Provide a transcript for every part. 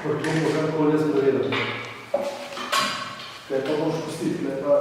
Qualcuno che ancora le spero. Che è proprio possibile, ma...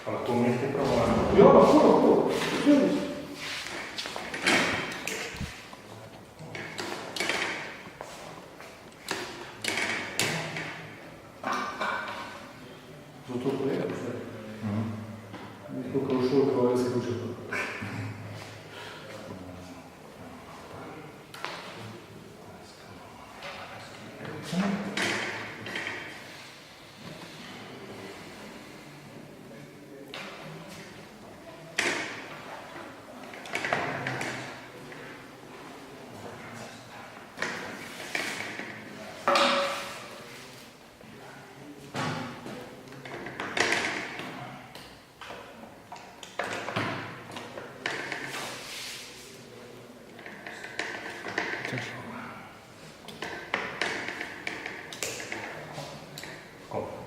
Attualmente provando. Io lo fuoco, sotto quello, mi conosco il cuore se non c'è più.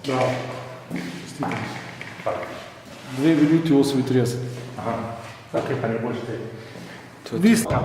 Da. 2 minuti 38. Aha. Okay, pa ne boš te. Vi ste.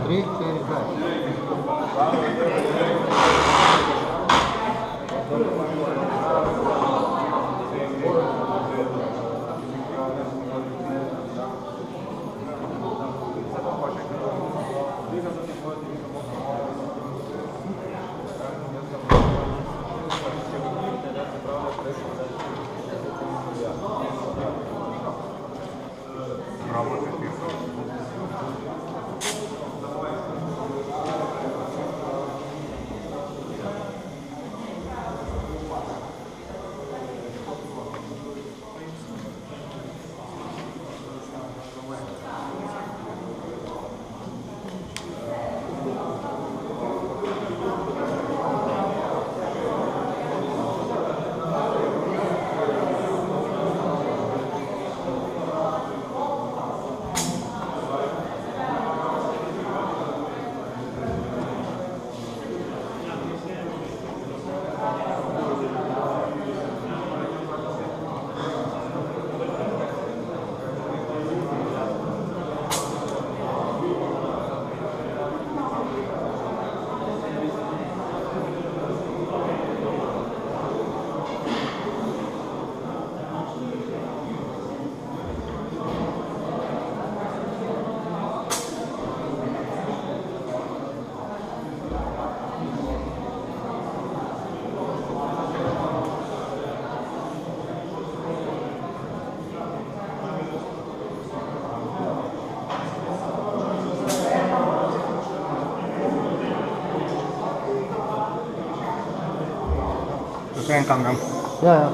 Sen kannan. Ja.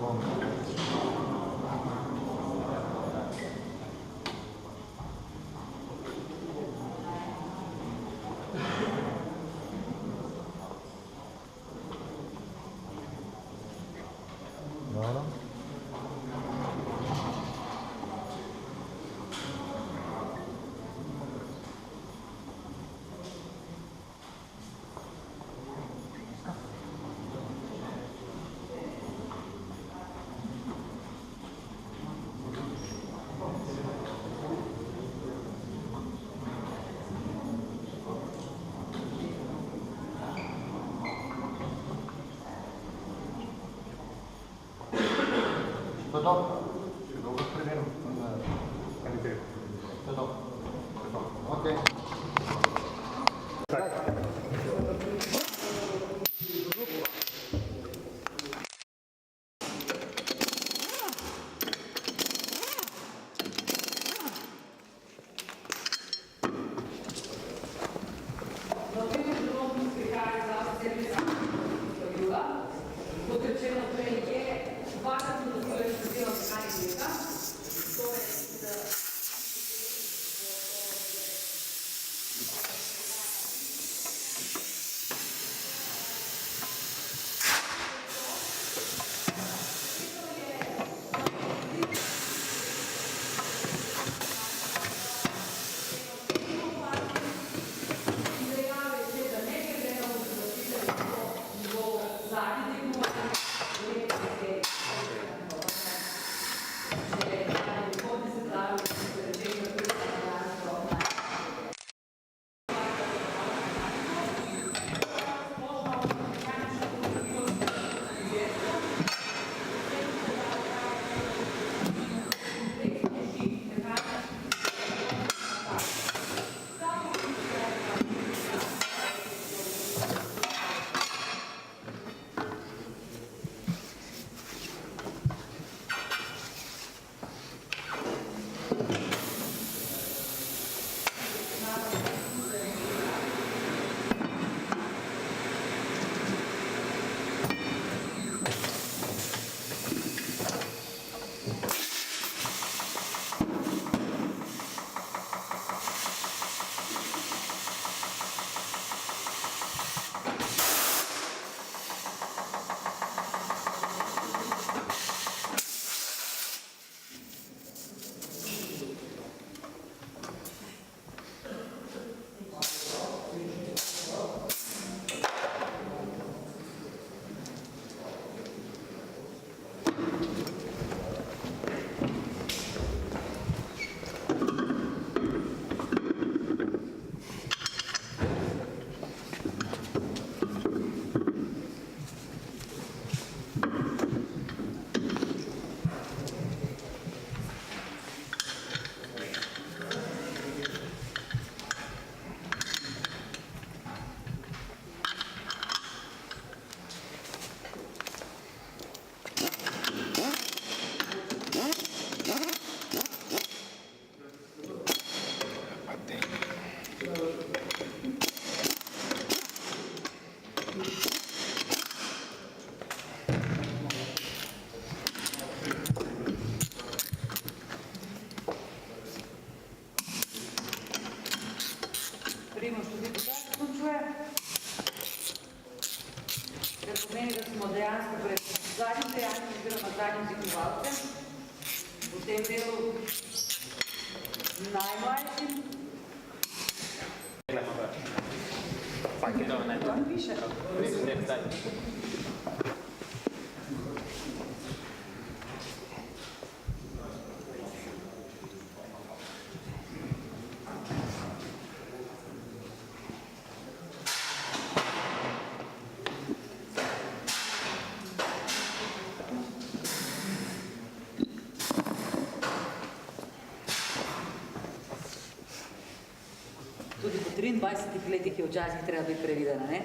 Dobro. To je to. Če dolgo preverim, kandidiram. To je to. To je to. Ok. Primož tudi počas končuje, kar pomeni, da smo dejansko pred zadnjim dejanjem oziroma zadnjim tekmovalcem v tem delu najmlajšim. To mi piše. Tudi po 23 letih je včasih treba biti previdena, ne?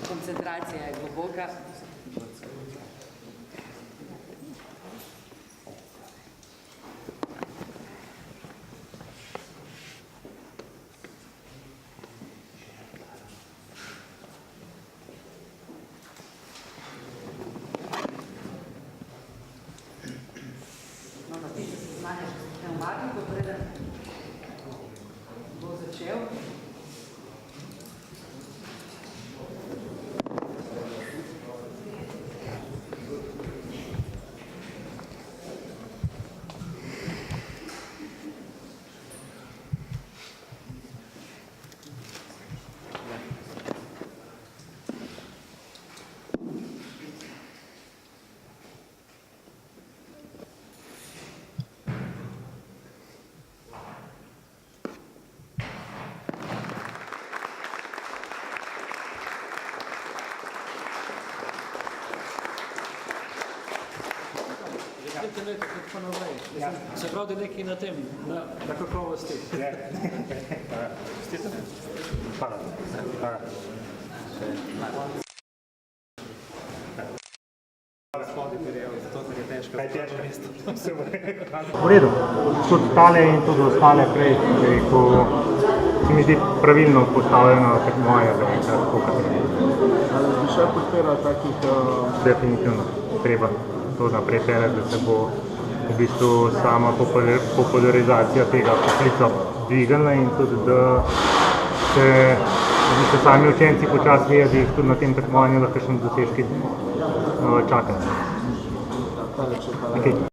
Koncentracija je globoka. leto, tako naprej. Se pravi, da nekaj na tem, na kakovosti. Hvala. Hvala. Kaj je težko? V redu. Tudi tale in tudi ostale prej, ko se mi zdi pravilno postavljeno tekmovanje za enkrat, kot je. Ali bi še podpiral takih... Definitivno treba to naprej peljati, da se bo v bistvu sama popularizacija tega poklica dvignila in tudi, da se sami učenci počasi vejo, da jih tudi na tem tekmovanju lahko kakšni dosežki čakajo. Hvala, če hvala. Okay.